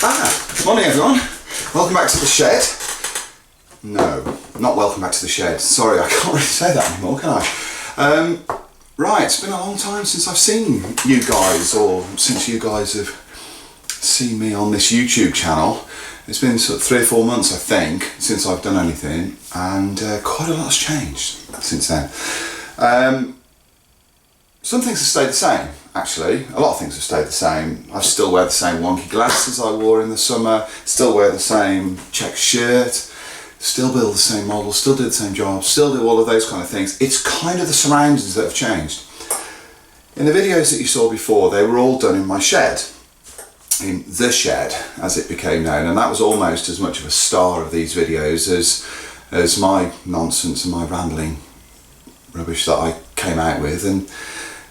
Morning everyone, welcome back to the shed. No, not welcome back to the shed, sorry, I can't really say that anymore, can I? Right, it's been a long time since I've seen you guys, or since you guys have seen me on this YouTube channel. It's been sort of 3 or 4 months, I think, since I've done anything, and quite a lot has changed since then. Some things have stayed the same, actually. A lot of things have stayed the same. I still wear the same wonky glasses I wore in the summer, still wear the same check shirt, still build the same model, still do the same job, still do all of those kind of things. It's kind of the surroundings that have changed. In the videos that you saw before, they were all done in my shed. In the shed, as it became known, and that was almost as much of a star of these videos as my nonsense and my rambling rubbish that I came out with. And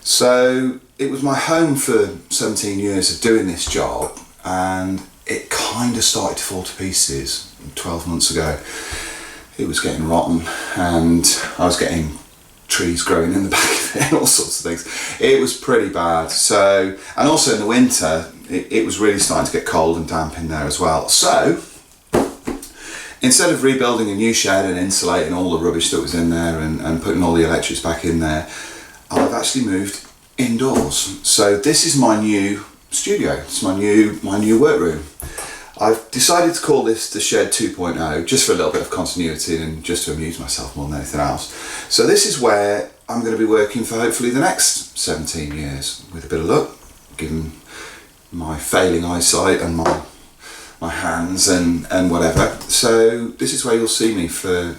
so it was my home for 17 years of doing this job, and it kind of started to fall to pieces 12 months ago. It was getting rotten, and I was getting trees growing in the back of it and all sorts of things. It was pretty bad. So, and also in the winter, it was really starting to get cold and damp in there as well. So, instead of rebuilding a new shed and insulating all the rubbish that was in there and putting all the electrics back in there, I've actually moved indoors. So this is my new studio. It's my new workroom. I've decided to call this the Shed 2.0, just for a little bit of continuity and just to amuse myself more than anything else. So this is where I'm going to be working for hopefully the next 17 years, with a bit of luck, given my failing eyesight and my hands and whatever. So this is where you'll see me for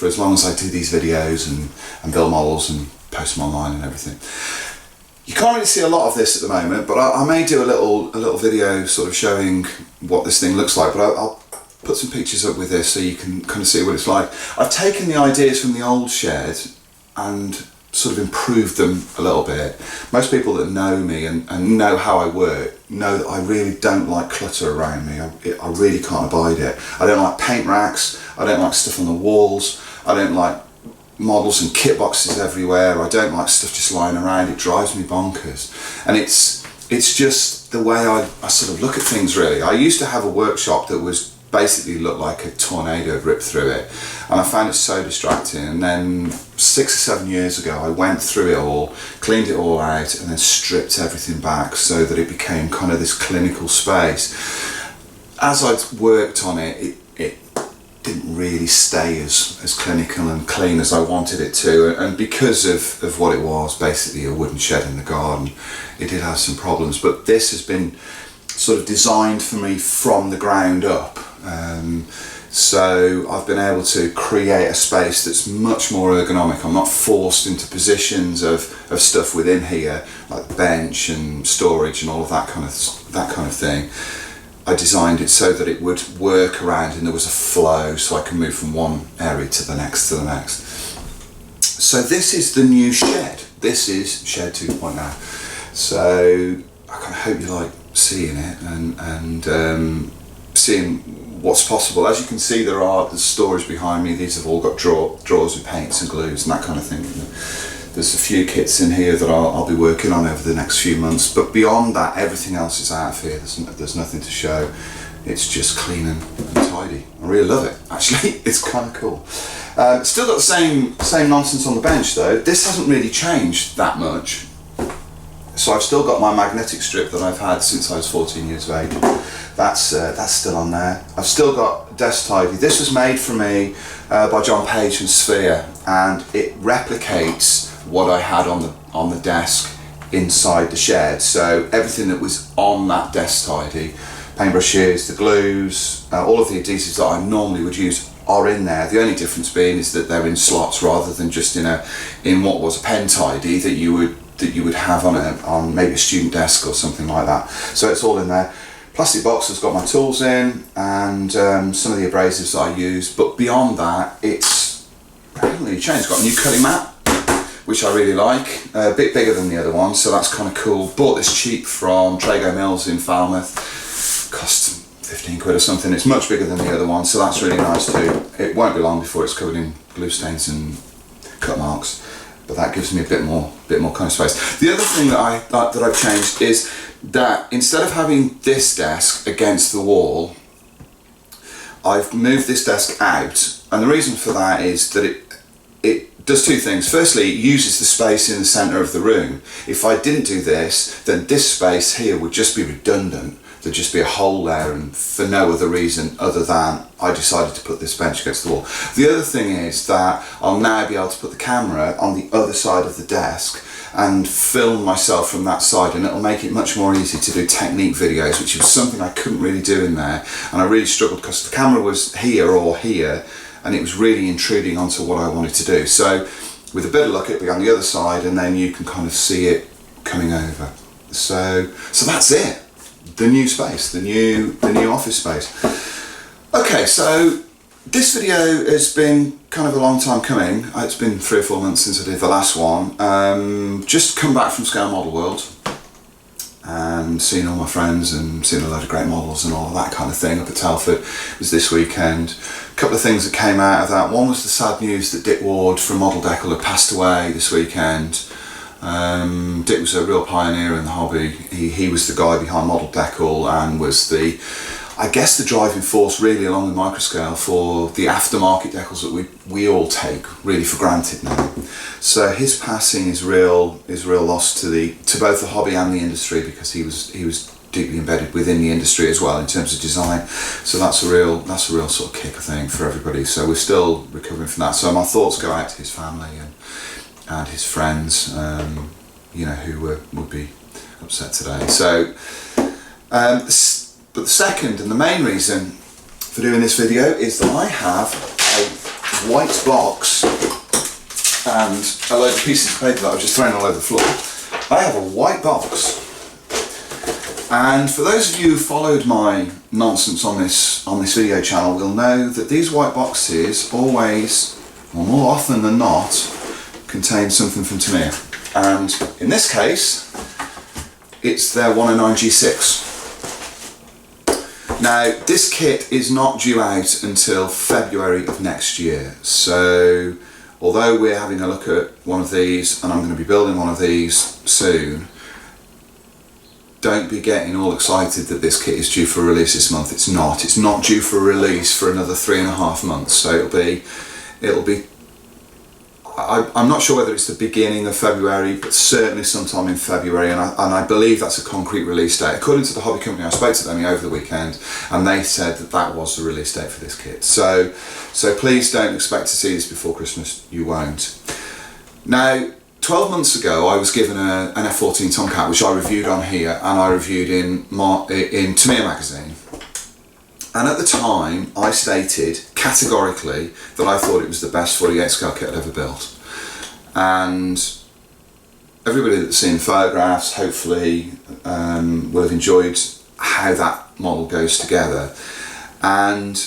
as long as I do these videos and build models and post them online and everything. You can't really see a lot of this at the moment, but I may do a little video sort of showing what this thing looks like, but I'll put some pictures up with this so you can kind of see what it's like. I've taken the ideas from the old shed and sort of improved them a little bit. Most people that know me and know how I work know that I really don't like clutter around me. I really can't abide it. I don't like paint racks, I don't like stuff on the walls, I don't like models and kit boxes everywhere, I don't like stuff just lying around. It drives me bonkers. And it's just the way I sort of look at things, really. I used to have a workshop that was basically looked like a tornado ripped through it, and I found it so distracting. And then 6 or 7 years ago I went through it all, cleaned it all out, and then stripped everything back so that it became kind of this clinical space. As I'd worked on it, it didn't really stay as clinical and clean as I wanted it to, and because of what it was, basically a wooden shed in the garden, it did have some problems. But this has been sort of designed for me from the ground up. So I've been able to create a space that's much more ergonomic. I'm not forced into positions of stuff within here, like the bench and storage and all of that kind of thing. I designed it so that it would work around and there was a flow, so I can move from one area to the next to the next. So this is the new shed. This is Shed 2.0. So I kind of hope you like seeing it and seeing what's possible. As you can see, there's storage behind me. These have all got drawers and paints and glues and that kind of thing. There's a few kits in here that I'll be working on over the next few months, but beyond that, everything else is out of here. There's nothing to show. It's just clean and tidy. I really love it, actually. It's kind of cool. Still got the same nonsense on the bench though. This hasn't really changed that much. So I've still got my magnetic strip that I've had since I was 14 years of age. That's still on there. I've still got desk tidy. This was made for me by John Page from Sphere, and it replicates what I had on the desk inside the shed. So everything that was on that desk tidy, paintbrushes, the glues, all of the adhesives that I normally would use are in there. The only difference being is that they're in slots rather than just in what was a pen tidy that you would have on maybe a student desk or something like that. So it's all in there. Plastic box has got my tools in and some of the abrasives that I use, but beyond that it hasn't really changed. It's got a new cutting mat, which I really like, a bit bigger than the other one, so that's kind of cool. Bought this cheap from Trago Mills in Falmouth, cost 15 quid or something. It's much bigger than the other one, so that's really nice too. It won't be long before it's covered in glue stains and cut marks, but that gives me a bit more kind of space. The other thing that I've changed is that instead of having this desk against the wall, I've moved this desk out, and the reason for that is that it does two things. Firstly, it uses the space in the centre of the room. If I didn't do this, then this space here would just be redundant. There'd just be a hole there, and for no other reason other than I decided to put this bench against the wall. The other thing is that I'll now be able to put the camera on the other side of the desk and film myself from that side, and it'll make it much more easy to do technique videos, which was something I couldn't really do in there, and I really struggled because the camera was here or here and it was really intruding onto what I wanted to do. So with a bit of luck it'll be on the other side, and then you can kind of see it coming over. So that's it. The new space, the new office space. Okay, so this video has been kind of a long time coming. It's been 3 or 4 months since I did the last one. Just come back from Scale Model World and seeing all my friends and seeing a load of great models and all that kind of thing up at Telford. It was this weekend. A couple of things that came out of that. One was the sad news that Dick Ward from Model Decal had passed away this weekend. Dick was a real pioneer in the hobby. He was the guy behind Model Decal and was I guess the driving force really along with Microscale for the aftermarket decals that we all take really for granted now. So his passing is real loss to both the hobby and the industry, because he was deeply embedded within the industry as well in terms of design. So that's a real sort of kick, I think, for everybody. So we're still recovering from that. So my thoughts go out to his family and his friends, who would be upset today. So, but the second and the main reason for doing this video is that I have a white box and a load of pieces of paper that I've just thrown all over the floor. I have a white box, and for those of you who followed my nonsense on this video channel will know that these white boxes always, or more often than not, contain something from Tamiya, and in this case it's their 109G-6. Now this kit is not due out until February of next year, so although we're having a look at one of these and I'm going to be building one of these soon, don't be getting all excited that this kit is due for release this month. It's not due for release for another 3.5 months, so it'll be I'm not sure whether it's the beginning of February, but certainly sometime in February, and I believe that's a concrete release date. According to the hobby company, I spoke to them over the weekend, and they said that was the release date for this kit. So please don't expect to see this before Christmas. You won't. Now, 12 months ago, I was given an F14 Tomcat, which I reviewed on here, and I reviewed in Tamiya magazine. And at the time, I stated categorically that I thought it was the best 48 scale kit I'd ever built. And everybody that's seen photographs, hopefully, will have enjoyed how that model goes together. And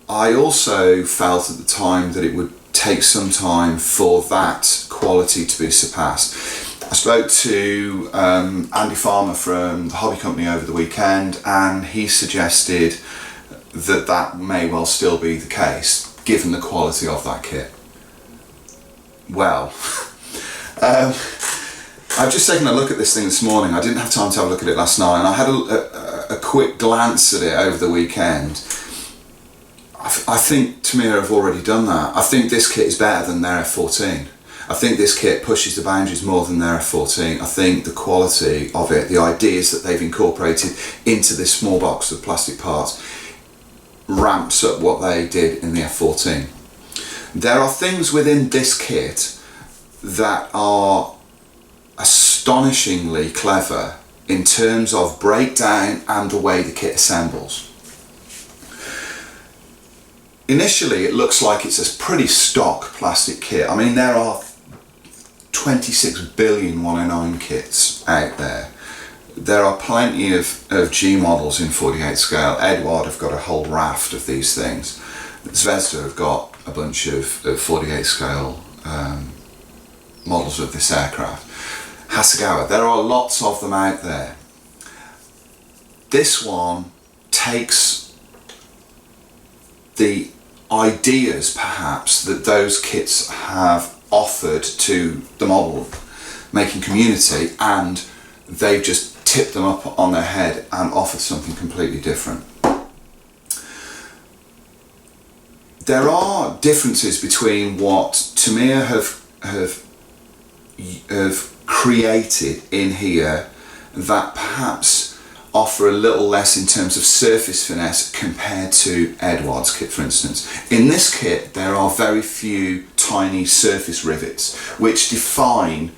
I also felt at the time that it would take some time for that quality to be surpassed. I spoke to Andy Farmer from the hobby company over the weekend, and he suggested that may well still be the case given the quality of that kit. Well, I've just taken a look at this thing this morning. I didn't have time to have a look at it last night, and I had a quick glance at it over the weekend. I think Tamiya have already done that. I think this kit is better than their F14. I think this kit pushes the boundaries more than their F14. I think the quality of it, the ideas that they've incorporated into this small box of plastic parts, ramps up what they did in the F14. There are things within this kit that are astonishingly clever in terms of breakdown and the way the kit assembles. Initially it looks like it's a pretty stock plastic kit. I mean, there are 26 billion 109 kits out there. There are plenty of G models in 48 scale. Eduard have got a whole raft of these things. Zvezda have got a bunch of 48 scale models of this aircraft. Hasegawa, there are lots of them out there. This one takes the ideas perhaps that those kits have offered to the model making community, and they've just tipped them up on their head and offered something completely different. There are differences between what Tamiya have created in here that perhaps offer a little less in terms of surface finesse compared to Edouard's kit, for instance. In this kit, there are very few tiny surface rivets which define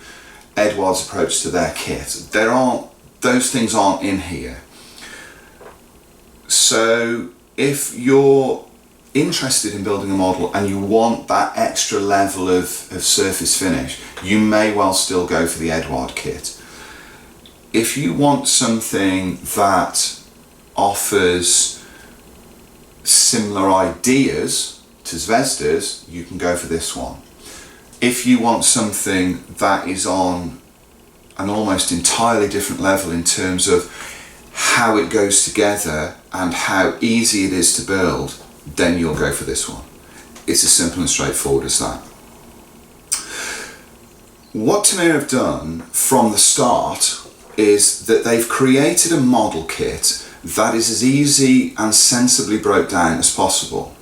Edouard's approach to their kit. Those things aren't in here. So if you're interested in building a model and you want that extra level of surface finish, you may well still go for the Edouard kit. If you want something that offers similar ideas to Zvezda's, you can go for this one. If you want something that is on an almost entirely different level in terms of how it goes together and how easy it is to build, then you'll go for this one. It's as simple and straightforward as that. What Tamiya have done from the start is that they've created a model kit that is as easy and sensibly broke down as possible.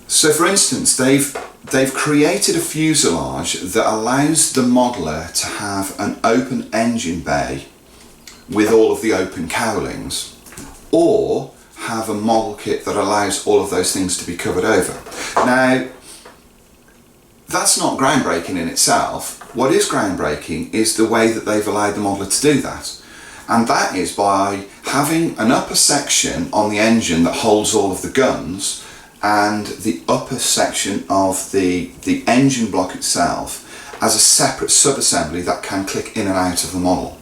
So for instance, they've created a fuselage that allows the modeler to have an open engine bay with all of the open cowlings, or have a model kit that allows all of those things to be covered over. Now, that's not groundbreaking in itself. What is groundbreaking is the way that they've allowed the modeler to do that. And that is by having an upper section on the engine that holds all of the guns, and the upper section of the engine block itself as a separate sub-assembly that can click in and out of the model.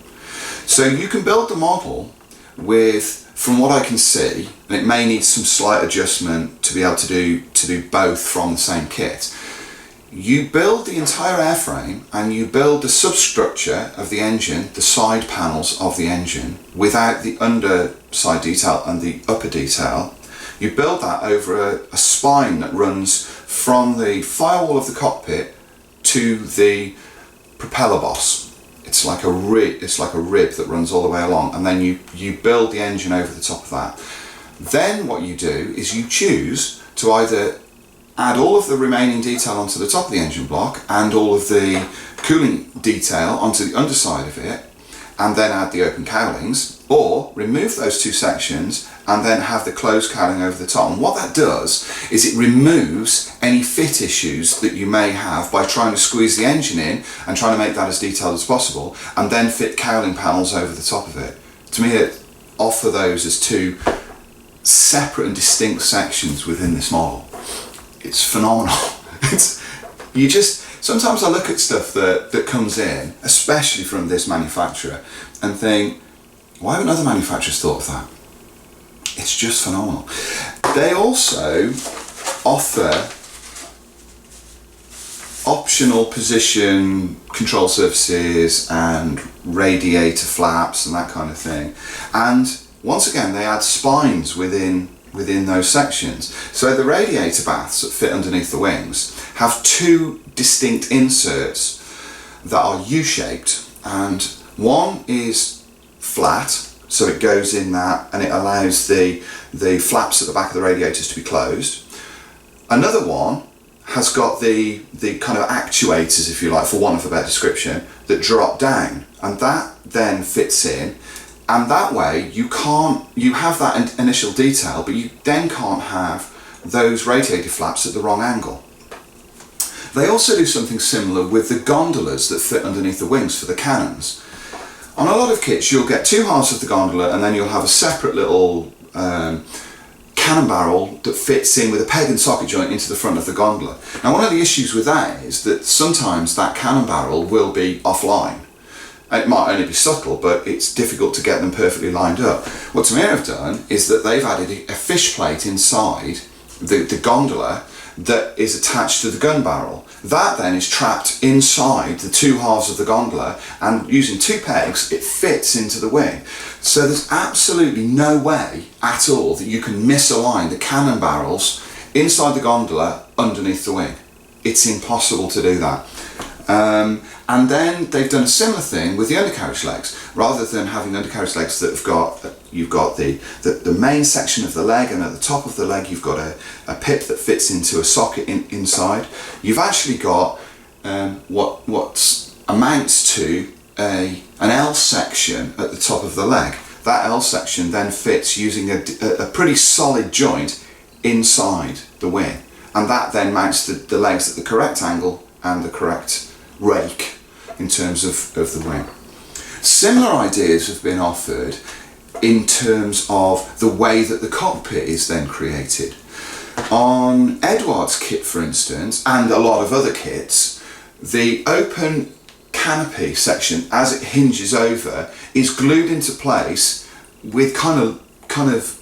So you can build the model with, from what I can see, and it may need some slight adjustment to be able to do both from the same kit. You build the entire airframe and you build the substructure of the engine, the side panels of the engine, without the underside detail and the upper detail. You build that over a spine that runs from the firewall of the cockpit to the propeller boss. It's like a rib that runs all the way along, and then you build the engine over the top of that. Then what you do is you choose to either add all of the remaining detail onto the top of the engine block and all of the cooling detail onto the underside of it, and then add the open cowlings, or remove those two sections and then have the closed cowling over the top. And what that does is it removes any fit issues that you may have by trying to squeeze the engine in and trying to make that as detailed as possible, and then fit cowling panels over the top of it. To me, it offer those as two separate and distinct sections within this model. It's phenomenal. Sometimes I look at stuff that comes in, especially from this manufacturer, and think, why haven't other manufacturers thought of that? It's just phenomenal. They also offer optional position control surfaces and radiator flaps and that kind of thing. And once again, they add spines within those sections. So the radiator baths that fit underneath the wings have two distinct inserts that are U-shaped, and one is flat, so it goes in that and it allows the flaps at the back of the radiators to be closed. Another one has got the kind of actuators, if you like, for want of a better description, that drop down, and that then fits in. And that way you have that initial detail, but you then can't have those radiator flaps at the wrong angle. They also do something similar with the gondolas that fit underneath the wings for the cannons. On a lot of kits you'll get two halves of the gondola, and then you'll have a separate little cannon barrel that fits in with a peg and socket joint into the front of the gondola. Now, one of the issues with that is that sometimes that cannon barrel will be offline. It might only be subtle, but it's difficult to get them perfectly lined up. What Tamiya have done is that they've added a fish plate inside the gondola that is attached to the gun barrel. That then is trapped inside the two halves of the gondola, and using two pegs it fits into the wing. So there's absolutely no way at all that you can misalign the cannon barrels inside the gondola underneath the wing. It's impossible to do that. And then they've done a similar thing with the undercarriage legs. Rather than having undercarriage legs that have got, you've got the main section of the leg, and at the top of the leg you've got a pip that fits into a socket inside. You've actually got what amounts to an L section at the top of the leg. That L section then fits using a pretty solid joint inside the wing, and that then mounts the legs at the correct angle and the correct rake in terms of the wing. Similar ideas have been offered in terms of the way that the cockpit is then created. On Edward's kit, for instance, and a lot of other kits, the open canopy section, as it hinges over, is glued into place with kind of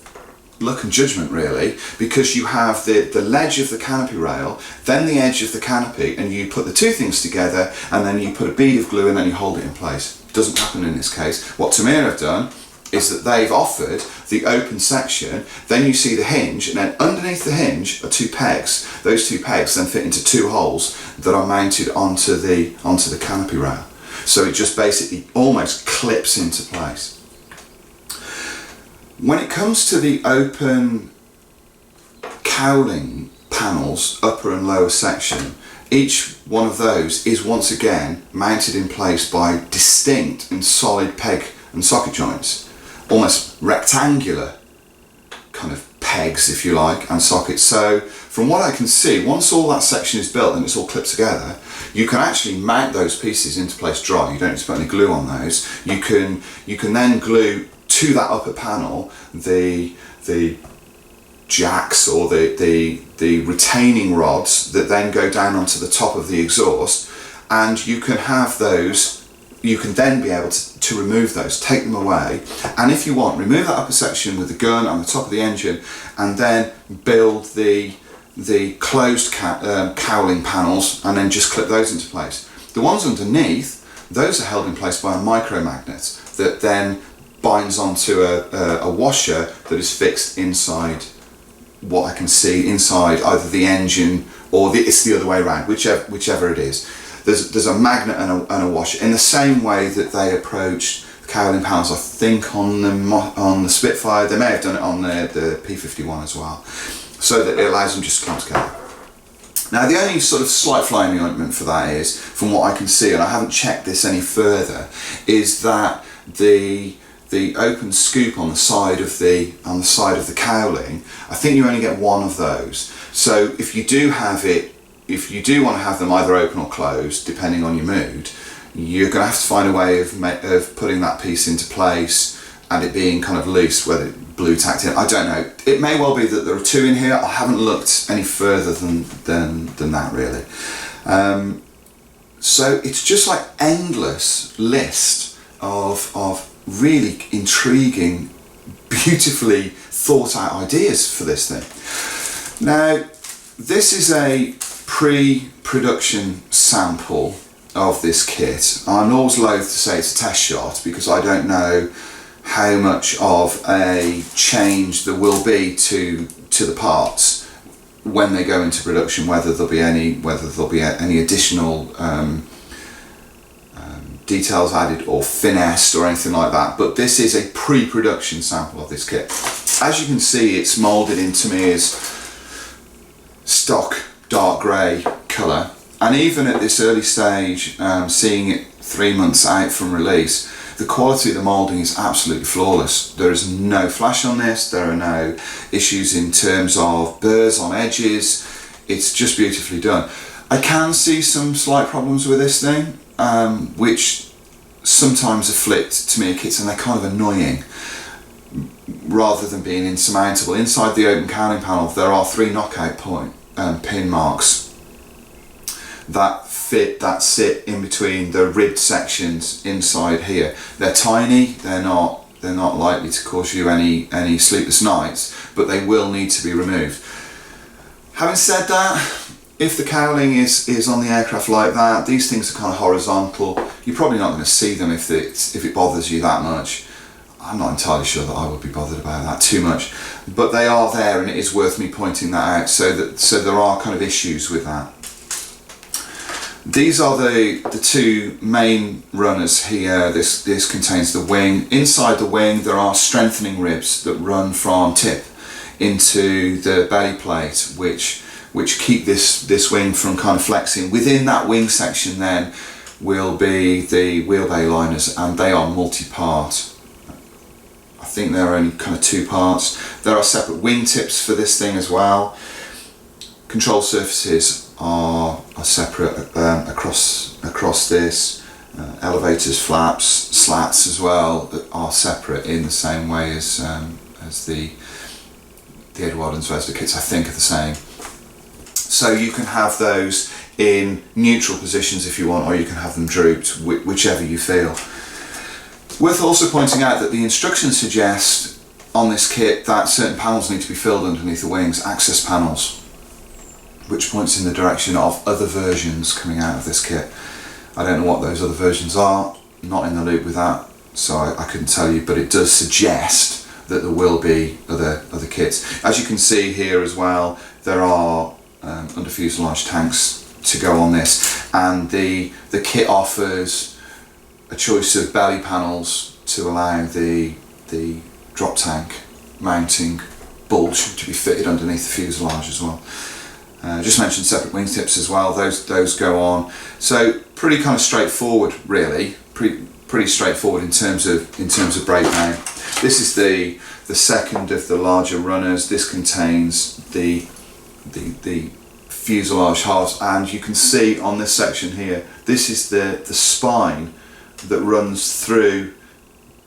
luck and judgment, really, because you have the ledge of the canopy rail, then the edge of the canopy, and you put the two things together, and then you put a bead of glue and then you hold it in place. Doesn't happen in this case. What Tamiya have done is that they've offered the open section, then you see the hinge, and then underneath the hinge are two pegs. Those two pegs then fit into two holes that are mounted onto the canopy rail. So it just basically almost clips into place. When it comes to the open cowling panels, upper and lower section, each one of those is once again mounted in place by distinct and solid peg and socket joints, almost rectangular kind of pegs, if you like, and sockets. So from what I can see, once all that section is built and it's all clipped together, you can actually mount those pieces into place dry. You don't need to put any glue on those. You can then glue to that upper panel the jacks or the retaining rods that then go down onto the top of the exhaust, and you can have those, you can then be able to remove those, take them away, and if you want, remove that upper section with the gun on the top of the engine, and then build the closed cowling panels and then just clip those into place. The ones underneath, those are held in place by a micro magnet that then binds onto a washer that is fixed inside, what I can see, inside either the engine or it's the other way around, whichever it is. There's a magnet and a washer, in the same way that they approached the cowling panels, I think, on the Spitfire. They may have done it on the P51 as well, so that it allows them just to clamp together. Now, the only sort of slight fly in the ointment for that is, from what I can see, and I haven't checked this any further, is that the open scoop on the side of the cowling, I think you only get one of those. So if you do want to have them either open or closed, depending on your mood, you're going to have to find a way of putting that piece into place and it being kind of loose, whether blue tacked in. I don't know. It may well be that there are two in here. I haven't looked any further than that, really. So it's just like endless list of really intriguing, beautifully thought out ideas for this thing. Now, this is a pre-production sample of this kit. I'm always loath to say it's a test shot because I don't know how much of a change there will be to the parts when they go into production, whether there'll be any additional details added or finessed or anything like that, but this is a pre-production sample of this kit. As you can see, it's moulded in Tamiya's stock dark grey colour, and even at this early stage, seeing it 3 months out from release, the quality of the moulding is absolutely flawless. There is no flash on this, there are no issues in terms of burrs on edges, it's just beautifully done. I can see some slight problems with this thing, which sometimes afflict Tamiya kits, and they're kind of annoying rather than being insurmountable. Inside the open cowling panel there are 3 knockout point pin marks that sit in between the ribbed sections inside here. They're tiny, they're not likely to cause you any sleepless nights, but they will need to be removed. Having said that, if the cowling is on the aircraft like that, these things are kind of horizontal, you're probably not going to see them if it bothers you that much. I'm not entirely sure that I would be bothered about that too much, but they are there and it is worth me pointing that out, so there are kind of issues with that. These are the two main runners here. This contains the wing. Inside the wing there are strengthening ribs that run from tip into the belly plate, which keep this wing from kind of flexing. Within that wing section then will be the wheel bay liners, and they are multi-part. I think they're only kind of 2 parts. There are separate wing tips for this thing as well. Control surfaces are separate across this. Elevators, flaps, slats as well are separate in the same way as the Edward and Zvezda kits, I think, are the same. So you can have those in neutral positions if you want, or you can have them drooped, whichever you feel. Worth also pointing out that the instructions suggest on this kit that certain panels need to be filled underneath the wings, access panels, which points in the direction of other versions coming out of this kit. I don't know what those other versions are, not in the loop with that, so I couldn't tell you, but it does suggest that there will be other kits. As you can see here as well, there are under fuselage tanks to go on this, and the kit offers a choice of belly panels to allow the drop tank mounting bulge to be fitted underneath the fuselage as well. Just mentioned separate wingtips as well. Those go on. So pretty kind of straightforward, really. Pretty straightforward in terms of breakdown. This is the second of the larger runners. This contains the fuselage halves, and you can see on this section here, this is the spine that runs through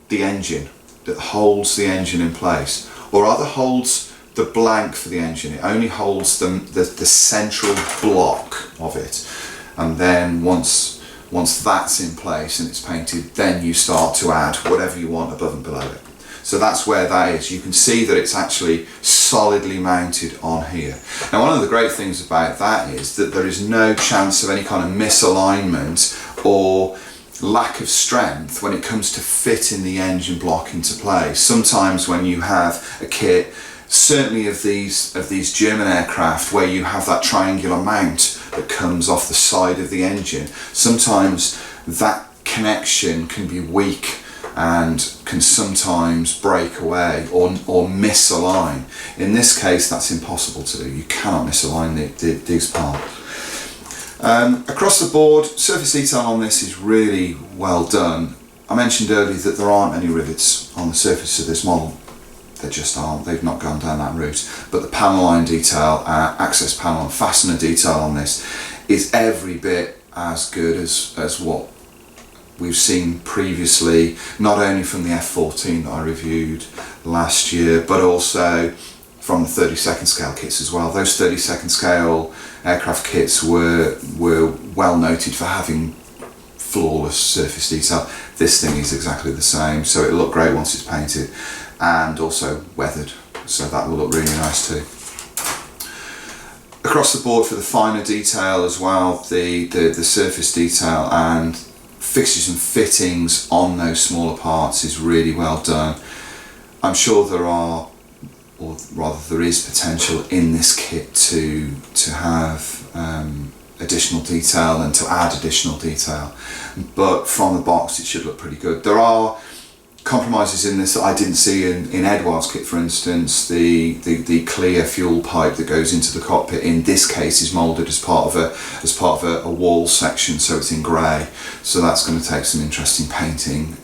the engine, that holds the engine in place, or rather holds the blank for the engine. It only holds the central block of it, and then once that's in place and it's painted, then you start to add whatever you want above and below it. So that's where that is. You can see that it's actually solidly mounted on here. Now, one of the great things about that is that there is no chance of any kind of misalignment or lack of strength when it comes to fitting the engine block into place. Sometimes when you have a kit, certainly of these German aircraft, where you have that triangular mount that comes off the side of the engine, sometimes that connection can be weak and can sometimes break away or misalign. In this case, that's impossible to do. You cannot misalign these parts. Across the board, surface detail on this is really well done. I mentioned earlier that there aren't any rivets on the surface of this model. There just aren't. They've not gone down that route. But the panel line detail, access panel and fastener detail on this is every bit as good as what we've seen previously, not only from the F14 that I reviewed last year, but also from the 32nd scale kits as well. Those 32nd scale aircraft kits were well noted for having flawless surface detail. This thing is exactly the same, so it'll look great once it's painted, and also weathered, so that will look really nice too. Across the board for the finer detail as well, the surface detail and fixtures and fittings on those smaller parts is really well done. I'm sure there are, or rather there is potential in this kit to have additional detail and to add additional detail, but from the box it should look pretty good. There are compromises in this that I didn't see in Edouard's kit, for instance. The clear fuel pipe that goes into the cockpit in this case is moulded as part of a wall section, so it's in grey. So that's going to take some interesting painting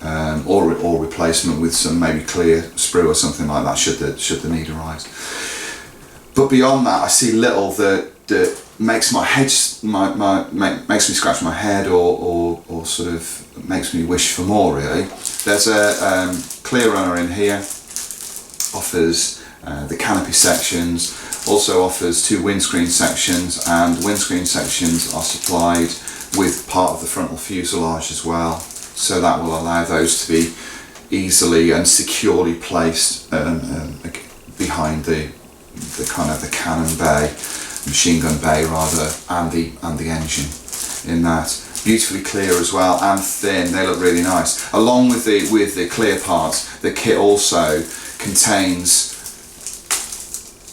or replacement with some maybe clear sprue or something like that should the need arise. But beyond that, I see little that makes my head makes me scratch my head or sort of makes me wish for more, really. There's a clear runner in here, offers the canopy sections, also offers 2 windscreen sections, and the windscreen sections are supplied with part of the frontal fuselage as well, so that will allow those to be easily and securely placed behind the kind of the cannon bay, machine gun bay rather, and the engine in that. Beautifully clear as well, and thin. They look really nice. Along with the clear parts, the kit also contains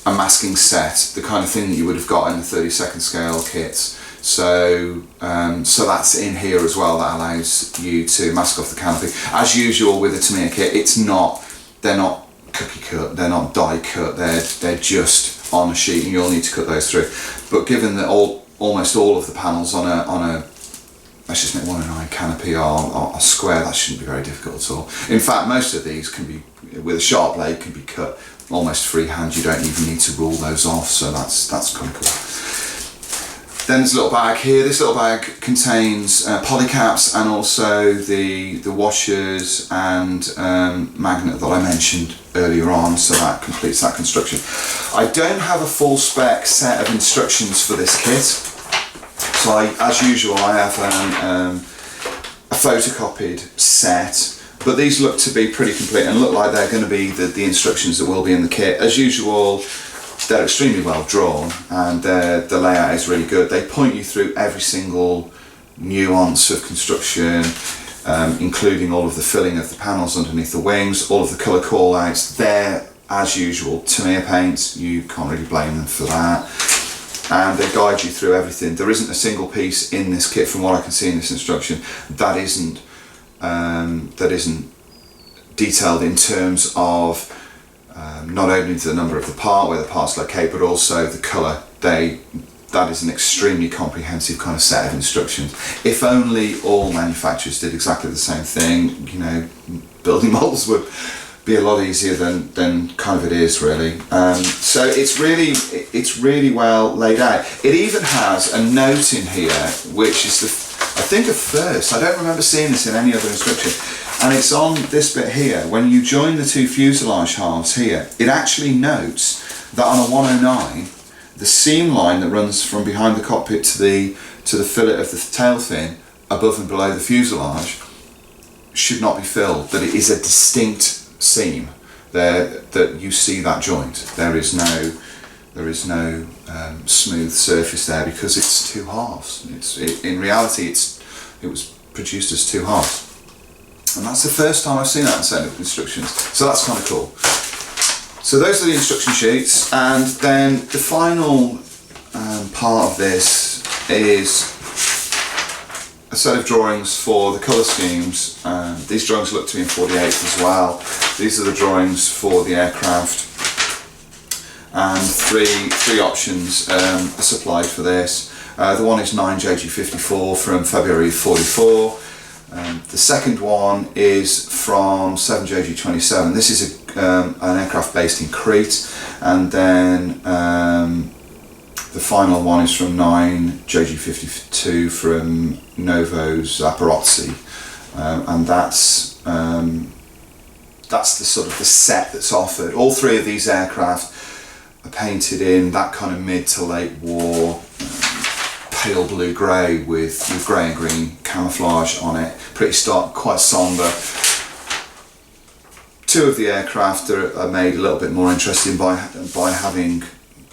a masking set, the kind of thing that you would have got in the 32nd scale kits. So so that's in here as well. That allows you to mask off the canopy. As usual with a Tamiya kit, they're not cookie cut, they're not die cut, they're just on a sheet, and you'll need to cut those through. But given that almost all of the panels on a let's just make 109 canopy are square, that shouldn't be very difficult at all. In fact, most of these can be, with a sharp blade, can be cut almost freehand. You don't even need to rule those off, so that's kind of cool. Then there's a little bag here. This little bag contains polycaps and also the washers and magnet that I mentioned earlier on, so that completes that construction. I don't have a full spec set of instructions for this kit, so as usual I have a photocopied set, but these look to be pretty complete and look like they're going to be the instructions that will be in the kit. As usual, they're extremely well drawn, and the layout is really good. They point you through every single nuance of construction, including all of the filling of the panels underneath the wings, all of the colour call-outs. They're, as usual, Tamiya paints. You can't really blame them for that. And they guide you through everything. There isn't a single piece in this kit, from what I can see in this instruction, that isn't detailed in terms of not only the number of the part, where the part's located, but also the colour. That is an extremely comprehensive kind of set of instructions. If only all manufacturers did exactly the same thing, you know, building models would be a lot easier than kind of it is, really. So it's really well laid out. It even has a note in here, which is I think a first. I don't remember seeing this in any other instruction. And it's on this bit here. When you join the two fuselage halves here, it actually notes that on a 109, the seam line that runs from behind the cockpit to the fillet of the tail fin, above and below the fuselage, should not be filled. That it is a distinct seam there, that you see that joint. There is no smooth surface there, because it's two halves. In reality, it was produced as two halves. And that's the first time I've seen that in set of instructions. So that's kind of cool. So those are the instruction sheets, and then the final part of this is a set of drawings for the colour schemes. These drawings look to be in 48 as well. These are the drawings for the aircraft, and three options are supplied for this. The one is 9JG54 from February 44. The second one is from 7JG27. This is an aircraft based in Crete, and then the final one is from 9JG52 from Novo's Zaporozhye, and that's the sort of the set that's offered. All three of these aircraft are painted in that kind of mid to late war pale blue grey with grey and green camouflage on it. Pretty stark, quite sombre. Two of the aircraft are made a little bit more interesting by having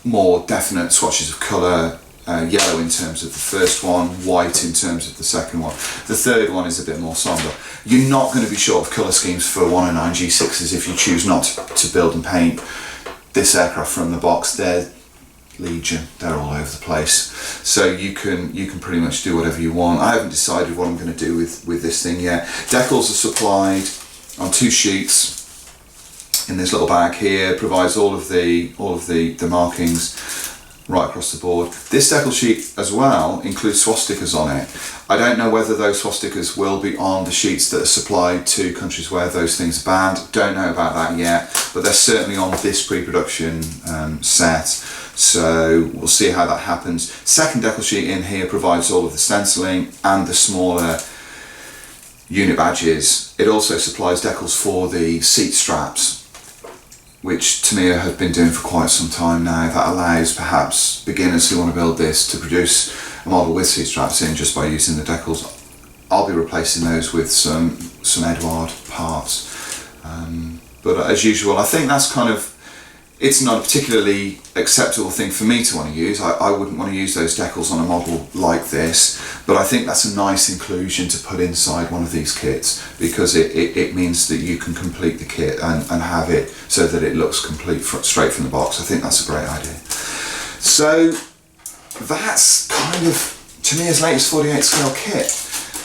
more definite swatches of colour. Yellow in terms of the first one, white in terms of the second one. The third one is a bit more sombre. You're not going to be short of colour schemes for 109G6s if you choose not to build and paint this aircraft from the box. They're legion, they're all over the place, so you can pretty much do whatever you want. I haven't decided what I'm going to do with this thing yet. Decals are supplied on two sheets in this little bag here. Provides all of the markings right across the board. This decal sheet as well includes swastikas on it. I don't know whether those swastikas will be on the sheets that are supplied to countries where those things are banned. Don't know about that yet, but they're certainly on this pre-production set. So we'll see how that happens. Second decal sheet in here provides all of the stenciling and the smaller unit badges. It also supplies decals for the seat straps, which Tamiya have been doing for quite some time now. That allows perhaps beginners who want to build this to produce a model with seat straps in just by using the decals. I'll be replacing those with some Eduard parts. But as usual, I think that's kind of, it's not a particularly acceptable thing for me to want to use. I wouldn't want to use those decals on a model like this, But I think that's a nice inclusion to put inside one of these kits, because it means that you can complete the kit and have it so that it looks complete straight from the box. I think that's a great idea. So that's kind of Tamiya's latest 48 scale kit.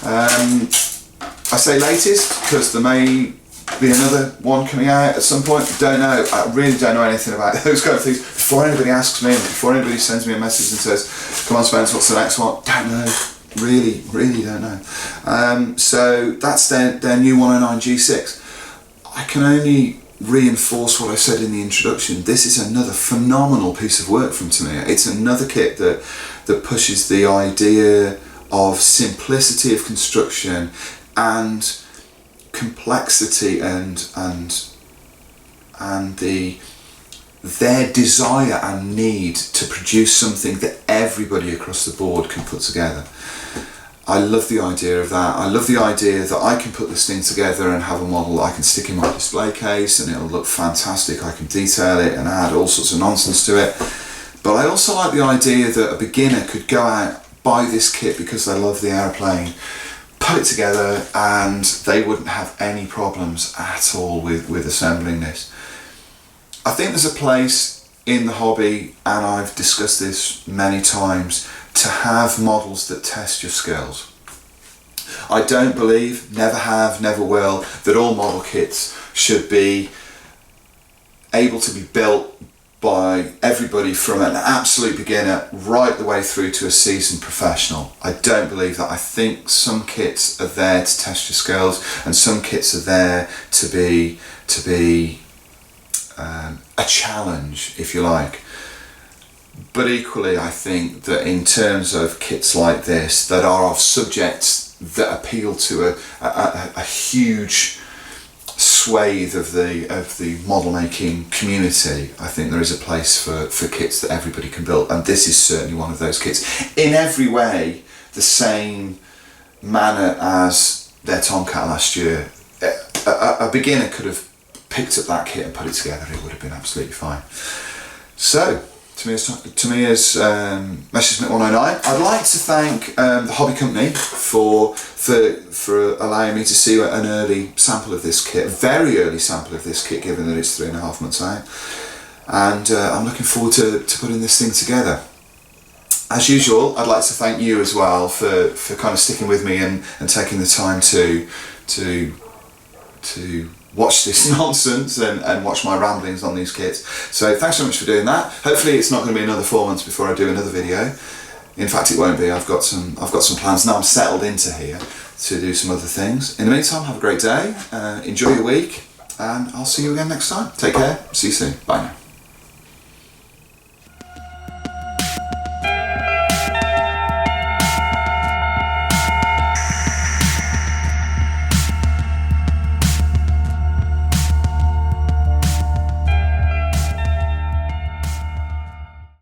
I say latest because there may be another one coming out at some point. Don't know. I really don't know anything about those kind of things. Before anybody asks me, and before anybody sends me a message and says, "Come on, Spence, what's the next one?" Don't know. Really don't know. So that's their new 109G-6. I can only reinforce what I said in the introduction. This is another phenomenal piece of work from Tamiya. It's another kit that pushes the idea of simplicity of construction and complexity and their desire and need to produce something that everybody across the board can put together. I love the idea of that. I love the idea that I can put this thing together and have a model I can stick in my display case and it'll look fantastic. I can detail it and add all sorts of nonsense to it. But I also like the idea that a beginner could go out, buy this kit because they love the aeroplane, put it together, and they wouldn't have any problems at all with assembling this. I think there's a place in the hobby, and I've discussed this many times, to have models that test your skills. I don't believe, never have, never will, that all model kits should be able to be built by everybody from an absolute beginner right the way through to a seasoned professional. I don't believe that. I think some kits are there to test your skills, and some kits are there to be a challenge, if you like. But equally, I think that in terms of kits like this that are of subjects that appeal to a huge swathe of the model making community, I think there is a place for kits that everybody can build, and this is certainly one of those kits. In every way, the same manner as their Tomcat last year. A beginner could have picked up that kit and put it together. It would have been absolutely fine. So Tamiya's Messerschmitt 109. I'd like to thank the hobby company for allowing me to see an early sample of this kit, a very early sample of this kit, given that it's 3.5 months out, and I'm looking forward to putting this thing together. As usual, I'd like to thank you as well for kind of sticking with me and taking the time to watch this nonsense and watch my ramblings on these kits. So thanks so much for doing that. Hopefully it's not going to be another 4 months before I do another video. In fact, it won't be. I've got some plans now. I'm settled into here to do some other things. In the meantime, have a great day. Enjoy your week, and I'll see you again next time. Take care. See you soon. Bye now.